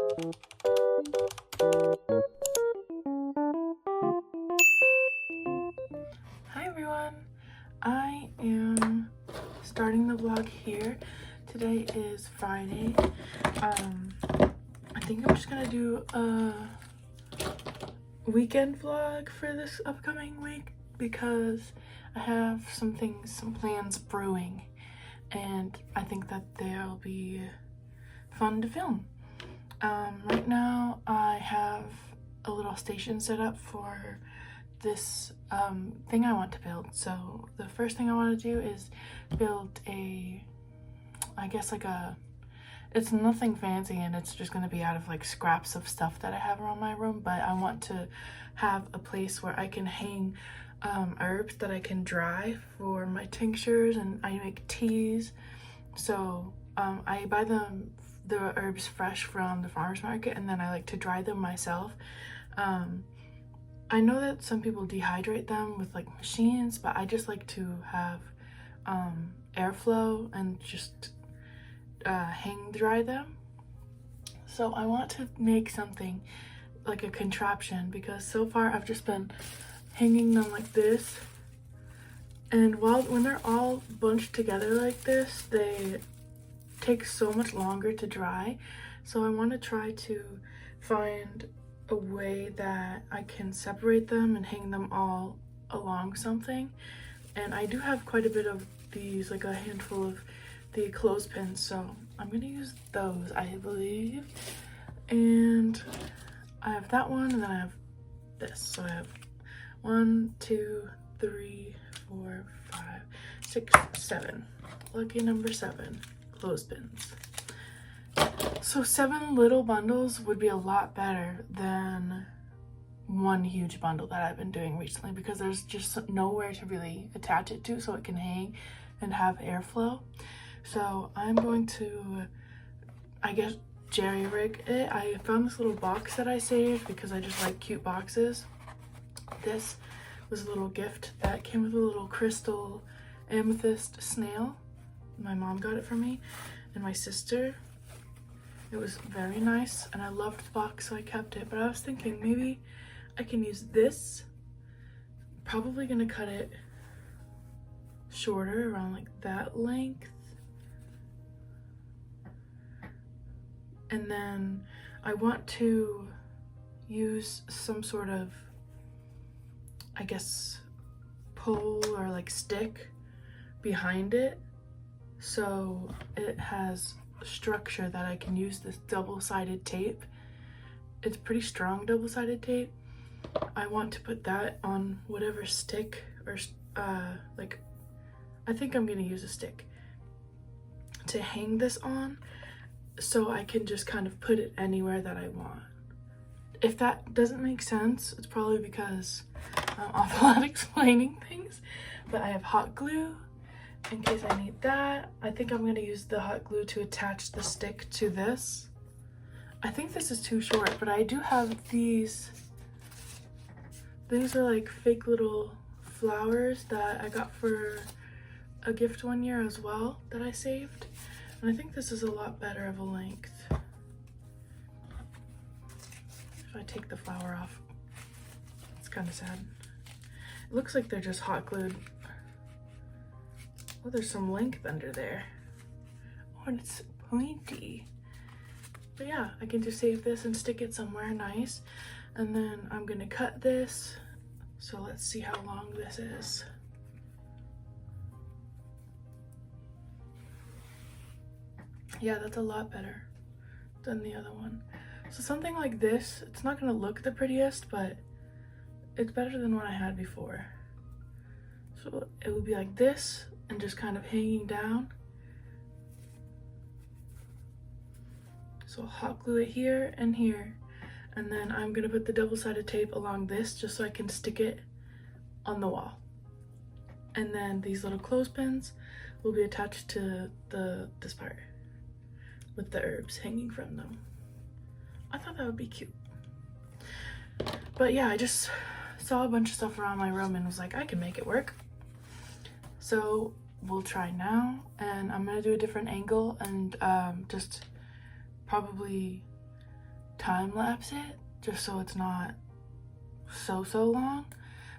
Hi everyone, I am starting the vlog here. Today is Friday. I think I'm just gonna do a weekend vlog for this upcoming week because I have some plans brewing, and I think that they'll be fun to film. Right now I have a little station set up for this thing I want to build. So the first thing I want to do is build it's nothing fancy, and it's just going to be out of like scraps of stuff that I have around my room, but I want to have a place where I can hang herbs that I can dry for my tinctures, and I make teas. So I buy the herbs fresh from the farmer's market, and then I like to dry them myself. I know that some people dehydrate them with like machines, but I just like to have airflow and just hang dry them. So I want to make something like a contraption, because so far I've just been hanging them like this, and when they're all bunched together like this, they take so much longer to dry. So I want to try to find a way that I can separate them and hang them all along something. And I do have quite a bit of these, like a handful of the clothespins, so I'm gonna use those, I believe. And I have that one, and then I have this. So I have 1, 2, 3, 4, 5, 6, 7. Lucky number 7 clothespins. So 7 little bundles would be a lot better than one huge bundle that I've been doing recently, because there's just nowhere to really attach it to so it can hang and have airflow. So I'm going to, I guess, jerry rig it. I found this little box that I saved because I just like cute boxes. This was a little gift that came with a little crystal amethyst snail. My mom got it for me, and my sister. It was very nice, and I loved the box, so I kept it. But I was thinking maybe I can use this. Probably gonna cut it shorter, around like that length. And then I want to use some sort of, I guess, pole or like stick behind it, so it has structure that I can use this double-sided tape. It's pretty strong double-sided tape. I want to put that on whatever stick, or like, I think I'm gonna use a stick to hang this on, so I can just kind of put it anywhere that I want. If that doesn't make sense, it's probably because I'm awful at explaining things. But I have hot glue in case I need that. I think I'm gonna use the hot glue to attach the stick to this. I think this is too short, but I do have these. These are like fake little flowers that I got for a gift one year as well, that I saved. And I think this is a lot better of a length. If I take the flower off, it's kind of sad. It looks like they're just hot glued. Oh, there's some length under there. Oh, and it's pointy. But yeah, I can just save this and stick it somewhere nice. And then I'm gonna cut this. So let's see how long this is. Yeah, that's a lot better than the other one. So something like this, it's not gonna look the prettiest, but it's better than what I had before. So it would be like this, and just kind of hanging down. So I'll hot glue it here and here, and then I'm gonna put the double-sided tape along this just so I can stick it on the wall. And then these little clothespins will be attached to this part with the herbs hanging from them. I thought that would be cute. But yeah, I just saw a bunch of stuff around my room and was like, I can make it work. So we'll try now, and I'm gonna do a different angle and just probably time lapse it just so it's not so long.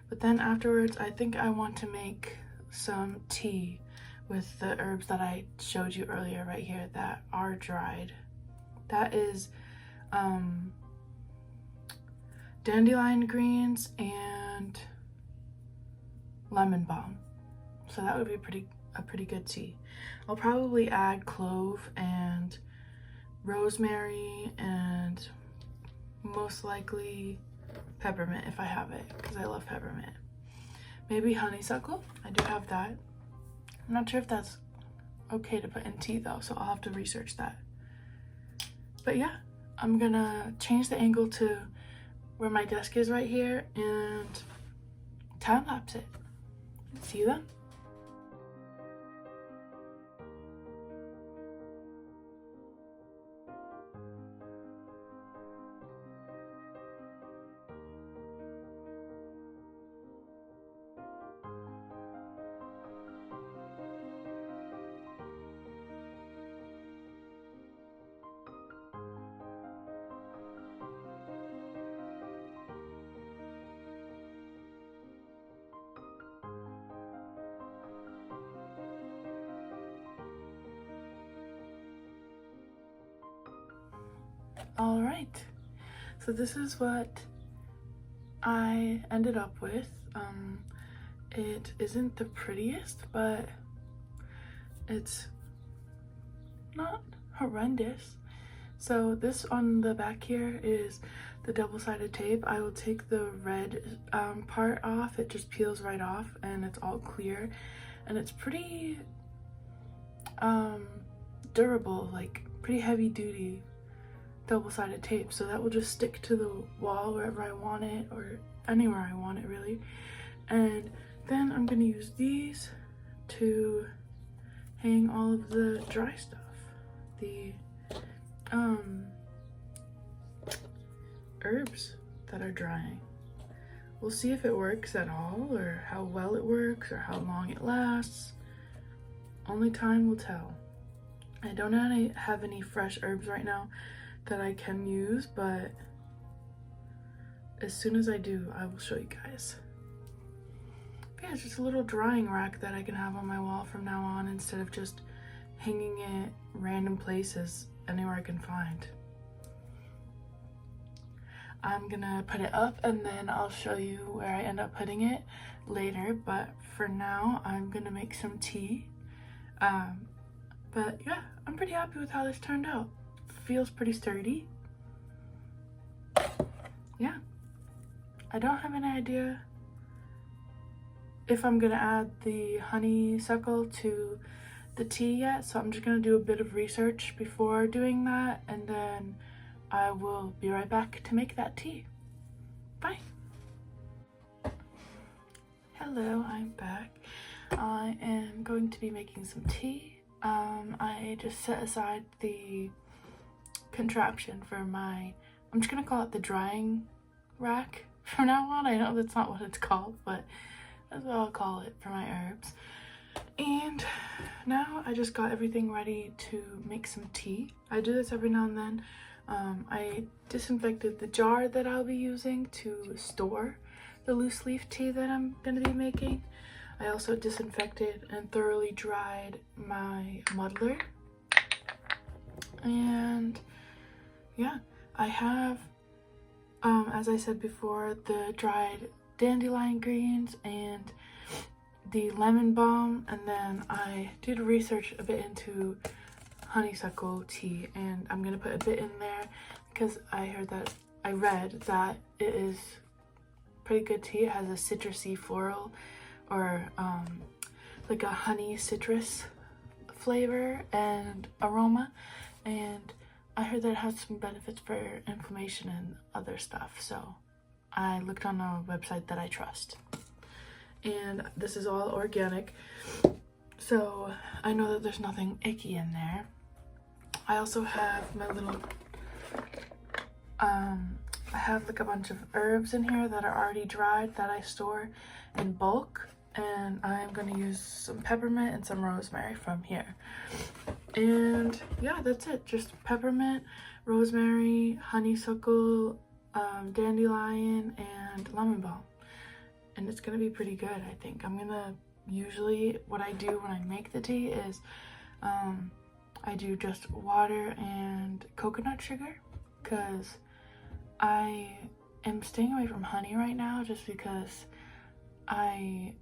But then afterwards, I think I want to make some tea with the herbs that I showed you earlier right here that are dried. That is dandelion greens and lemon balm. So that would be a pretty good tea. I'll probably add clove and rosemary and most likely peppermint if I have it, because I love peppermint. Maybe honeysuckle. I do have that. I'm not sure if that's okay to put in tea though, so I'll have to research that. But yeah, I'm gonna change the angle to where my desk is right here and time lapse it. See you then. All right, so this is what I ended up with. It isn't the prettiest, but it's not horrendous. So this on the back here is the double-sided tape. I will take the red part off. It just peels right off and it's all clear, and it's pretty durable, like pretty heavy duty double-sided tape, so that will just stick to the wall wherever I want it, or anywhere I want it really. And then I'm gonna use these to hang all of the dry stuff, the herbs that are drying. We'll see if it works at all, or how well it works, or how long it lasts. Only time will tell. I don't have any fresh herbs right now that I can use, but as soon as I do, I will show you guys. But yeah, it's just a little drying rack that I can have on my wall from now on, instead of just hanging it random places anywhere I can find. I'm gonna put it up and then I'll show you where I end up putting it later, but for now I'm gonna make some tea. But yeah, I'm pretty happy with how this turned out. Feels pretty sturdy. Yeah, I don't have any idea if I'm gonna add the honeysuckle to the tea yet, so I'm just gonna do a bit of research before doing that, and then I will be right back to make that tea. Bye. Hello, I'm back. I am going to be making some tea. I just set aside the contraption for my, I'm just gonna call it the drying rack from now on. I know that's not what it's called, but that's what I'll call it for my herbs. And now I just got everything ready to make some tea. I do this every now and then. I disinfected the jar that I'll be using to store the loose leaf tea that I'm gonna be making. I also disinfected and thoroughly dried my muddler. And yeah, I have, as I said before, the dried dandelion greens and the lemon balm, and then I did research a bit into honeysuckle tea, and I'm gonna put a bit in there because I read that it is pretty good tea. It has a citrusy floral, or like a honey citrus flavor and aroma, and I heard that it has some benefits for inflammation and other stuff, so I looked on a website that I trust. And this is all organic, so I know that there's nothing icky in there. I also have my little I have like a bunch of herbs in here that are already dried that I store in bulk, and I'm gonna use some peppermint and some rosemary from here. And yeah, that's it. Just peppermint, rosemary, honeysuckle, dandelion, and lemon balm. And it's gonna be pretty good, I think. Usually what I do when I make the tea is I do just water and coconut sugar, because I am staying away from honey right now just because I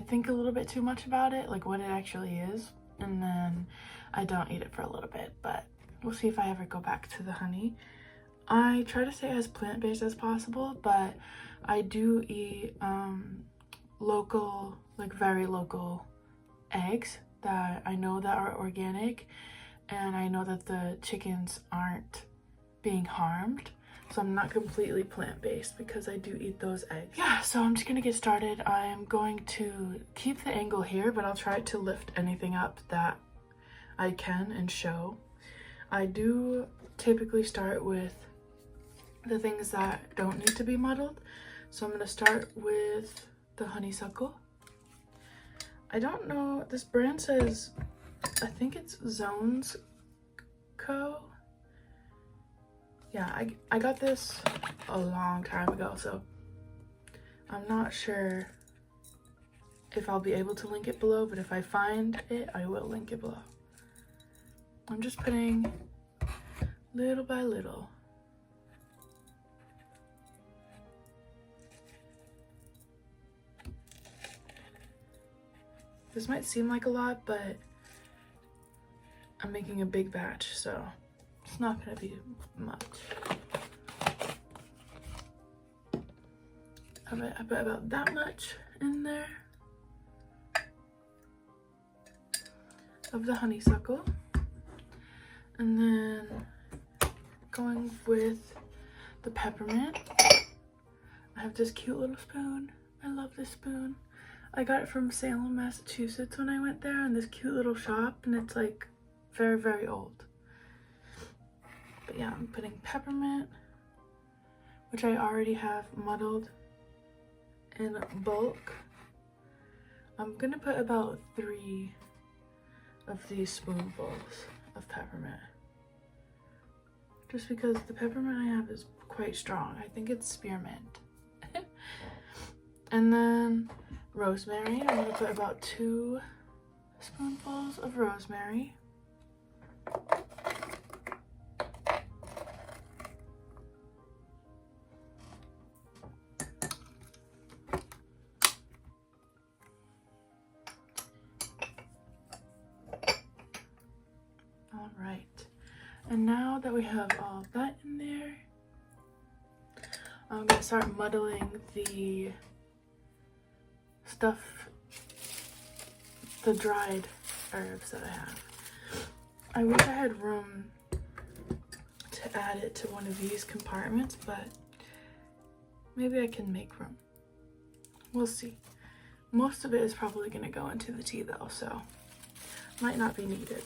think a little bit too much about it, like what it actually is, and then I don't eat it for a little bit, but we'll see if I ever go back to the honey. I try to stay as plant-based as possible, but I do eat local, like very local eggs that I know that are organic, and I know that the chickens aren't being harmed. So I'm not completely plant-based because I do eat those eggs. Yeah, so I'm just gonna get started. I am going to keep the angle here, but I'll try to lift anything up that I can and show. I do typically start with the things that don't need to be muddled. So I'm gonna start with the honeysuckle. I don't know, this brand says, I think it's Zones Co. Yeah, I got this a long time ago, so I'm not sure if I'll be able to link it below, but if I find it, I will link it below. I'm just putting little by little. This might seem like a lot, but I'm making a big batch, so it's not gonna be much. I put about that much in there of the honeysuckle. And then going with the peppermint. I have this cute little spoon. I love this spoon. I got it from Salem, Massachusetts when I went there, in this cute little shop, and it's like very, very old. But yeah, I'm putting peppermint, which I already have muddled in bulk. I'm gonna put about 3 of these spoonfuls of peppermint, just because the peppermint I have is quite strong. I think it's spearmint. And then rosemary. I'm gonna put about 2 spoonfuls of rosemary. All right, and now that we have all that in there, I'm gonna start muddling the stuff, the dried herbs that I have. I wish I had room to add it to one of these compartments, but maybe I can make room. We'll see. Most of it is probably gonna go into the tea though, so might not be needed.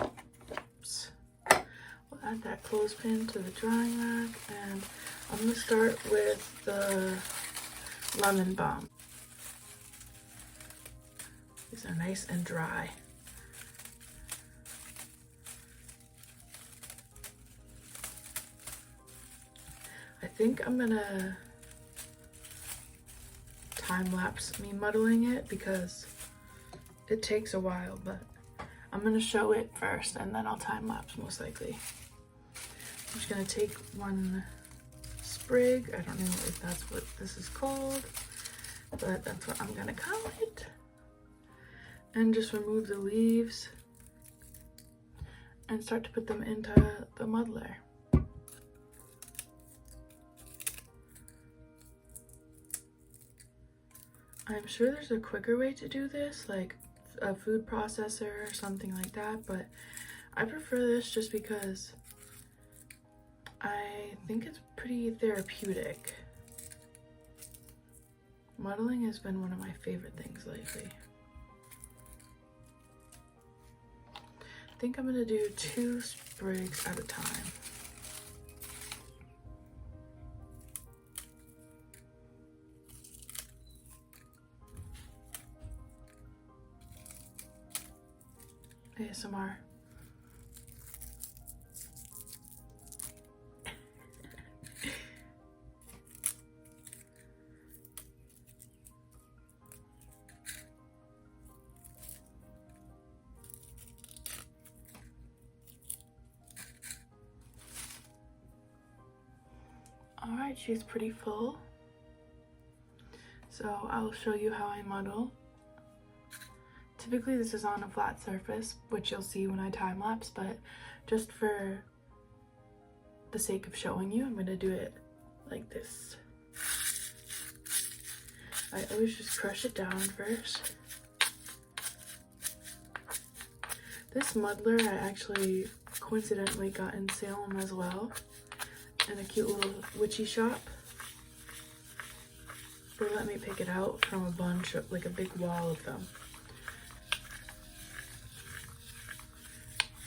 Oops. We'll add that clothespin to the drying rack, and I'm gonna start with the lemon balm. These are nice and dry. I think I'm gonna time-lapse me muddling it because it takes a while, but I'm gonna show it first and then I'll time-lapse most likely. I'm just gonna take 1 sprig. I don't know if that's what this is called, but that's what I'm gonna call it. And just remove the leaves and start to put them into the muddler. I'm sure there's a quicker way to do this, like a food processor or something like that, but I prefer this just because I think it's pretty therapeutic. Muddling has been one of my favorite things lately. I think I'm gonna do 2 sprigs at a time. ASMR. All right, she's pretty full. So I'll show you how I muddle. Typically this is on a flat surface, which you'll see when I time lapse, but just for the sake of showing you, I'm gonna do it like this. I always just crush it down first. This muddler I actually coincidentally got in Salem as well, in a cute little witchy shop. They let me pick it out from a bunch of, like a big wall of them.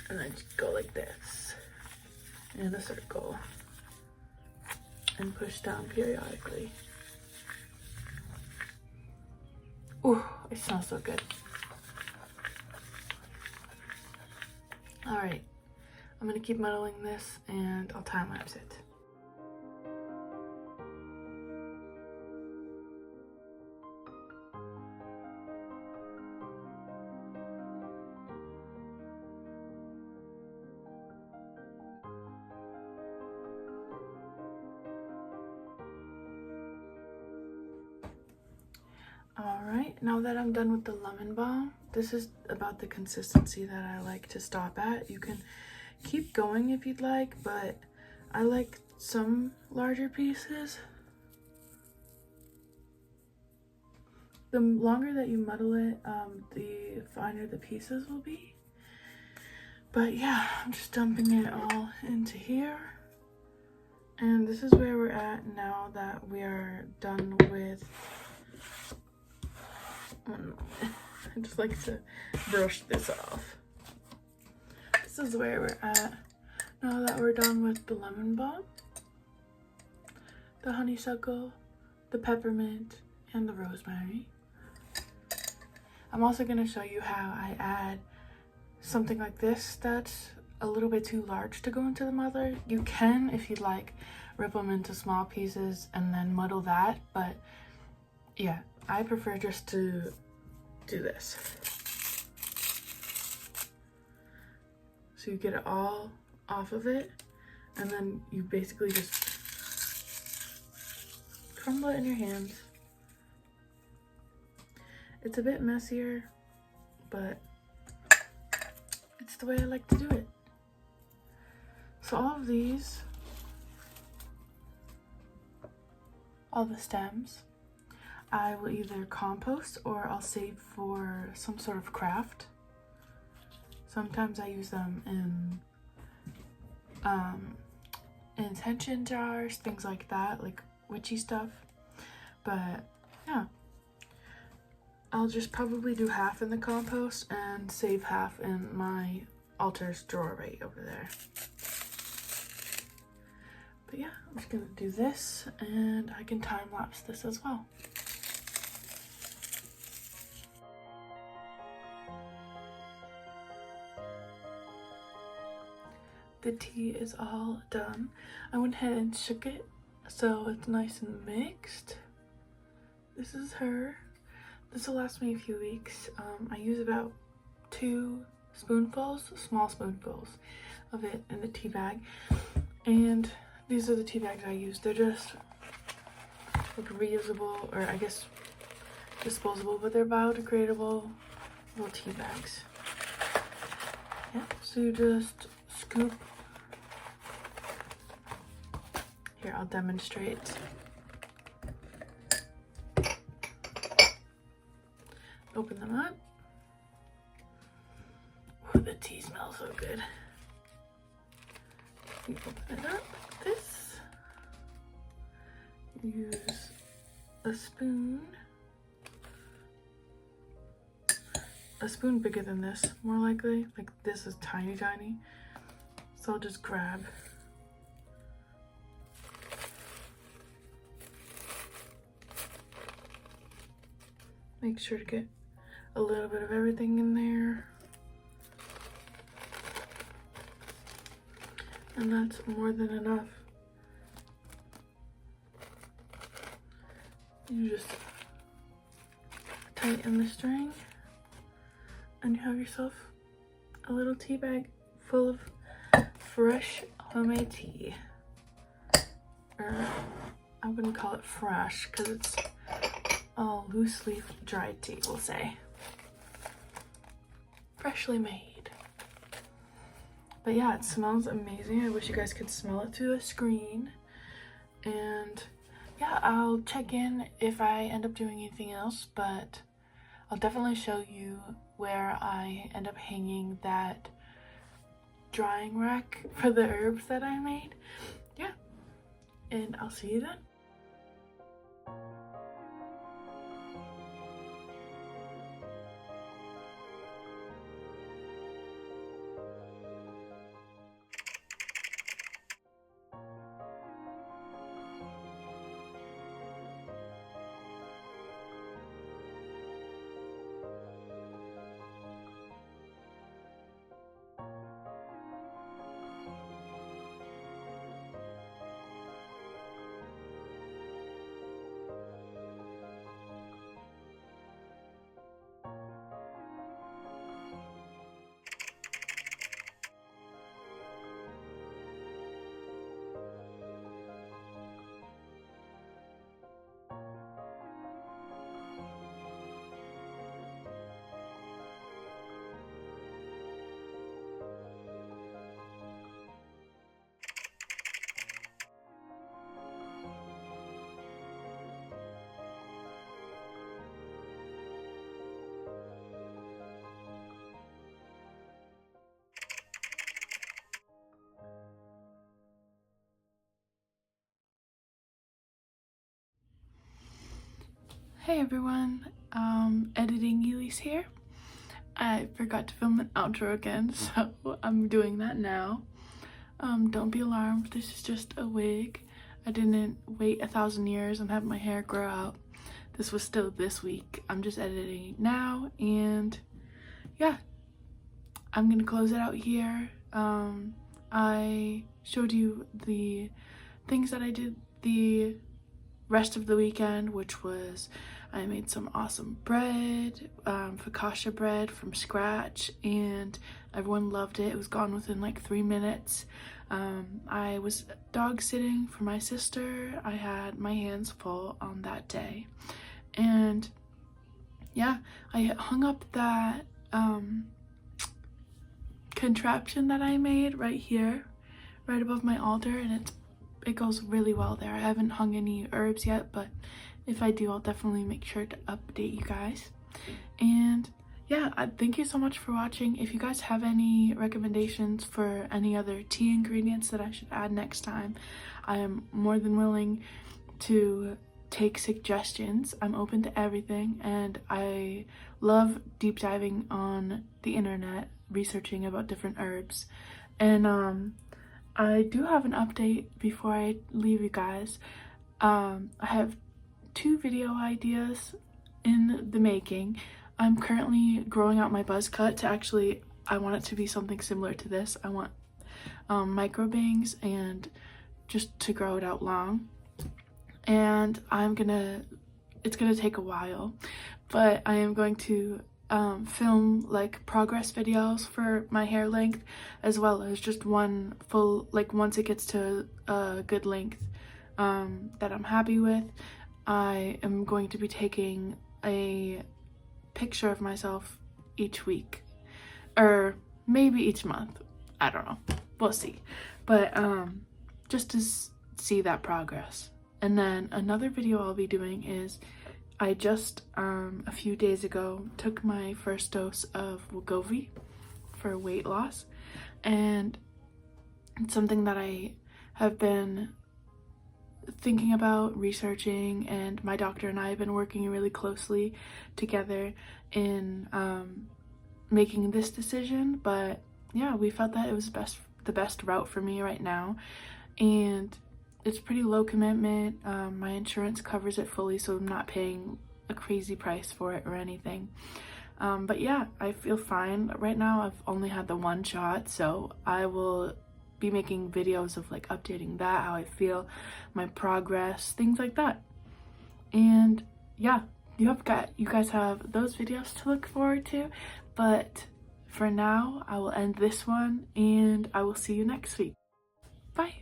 And I just go like this, in a circle, and push down periodically. Ooh, it smells so good. All right, I'm gonna keep muddling this and I'll time lapse it. Alright, now that I'm done with the lemon balm, this is about the consistency that I like to stop at. You can keep going if you'd like, but I like some larger pieces. The longer that you muddle it, the finer the pieces will be. But yeah, I'm just dumping it all into here. And this is where we're at now that we are done with... I just like to brush this off. This is where we're at now that we're done with the lemon balm, the honeysuckle, the peppermint, and the rosemary. I'm also going to show you how I add something like this that's a little bit too large to go into the muddler. You can, if you'd like, rip them into small pieces and then muddle that, but yeah, I prefer just to do this. So you get it all off of it, and then you basically just crumble it in your hands. It's a bit messier, but it's the way I like to do it. So all of these, all the stems, I will either compost or I'll save for some sort of craft. Sometimes I use them in intention jars, things like that, like witchy stuff. But yeah, I'll just probably do half in the compost and save half in my altar's drawer right over there. But yeah, I'm just gonna do this, and I can time lapse this as well. The tea is all done. I went ahead and shook it so it's nice and mixed. This is her. This will last me a few weeks. I use about 2 spoonfuls, small spoonfuls of it in the tea bag. And these are the tea bags I use. They're just like reusable, or I guess disposable, but they're biodegradable little tea bags. Yeah, so you just scoop. Here, I'll demonstrate. Open them up. Ooh, the tea smells so good. You open it up like this. Use a spoon. A spoon bigger than this, more likely. Like this is tiny, tiny. So I'll just grab. Make sure to get a little bit of everything in there. And that's more than enough. You just tighten the string, and you have yourself a little tea bag full of fresh homemade tea. or I wouldn't call it fresh because it's loose leaf dried tea, we'll say. Freshly made. But yeah, it smells amazing. I wish you guys could smell it through the screen. And yeah, I'll check in if I end up doing anything else, but I'll definitely show you where I end up hanging that drying rack for the herbs that I made. Yeah, and I'll see you then. Hey everyone, editing Elise here. I forgot to film an outro again, so I'm doing that now. Don't be alarmed, this is just a wig. I didn't wait 1,000 years and have my hair grow out. This was still this week. I'm just editing now, and yeah, I'm gonna close it out here. I showed you the things that I did the rest of the weekend, which was I made some awesome bread, focaccia bread from scratch, and everyone loved it. It was gone within like 3 minutes. I was dog sitting for my sister. I had my hands full on that day, and yeah, I hung up that contraption that I made right here, right above my altar, and it goes really well there. I haven't hung any herbs yet, but if I do, I'll definitely make sure to update you guys. And yeah, thank you so much for watching. If you guys have any recommendations for any other tea ingredients that I should add next time, I am more than willing to take suggestions. I'm open to everything, and I love deep diving on the internet, researching about different herbs. And I do have an update before I leave you guys. I have 2 video ideas in the making. I'm currently growing out my buzz cut to actually, I want it to be something similar to this. I want micro bangs and just to grow it out long. And it's gonna take a while, but I am going to film like progress videos for my hair length, as well as just one full, like once it gets to a good length that I'm happy with, I am going to be taking a picture of myself each week, or maybe each month. I don't know, we'll see, but just to see that progress. And then another video I'll be doing is I just a few days ago took my first dose of Wegovy for weight loss, and it's something that I have been thinking about, researching, and my doctor and I have been working really closely together in making this decision. But yeah, we felt that it was the best route for me right now, and it's pretty low commitment. My insurance covers it fully, so I'm not paying a crazy price for it or anything. But yeah, I feel fine right now. I've only had the 1 shot, so I will be making videos of like updating that, how I feel, my progress, things like that. And yeah, you guys have those videos to look forward to. But for now, I will end this one, and I will see you next week. Bye.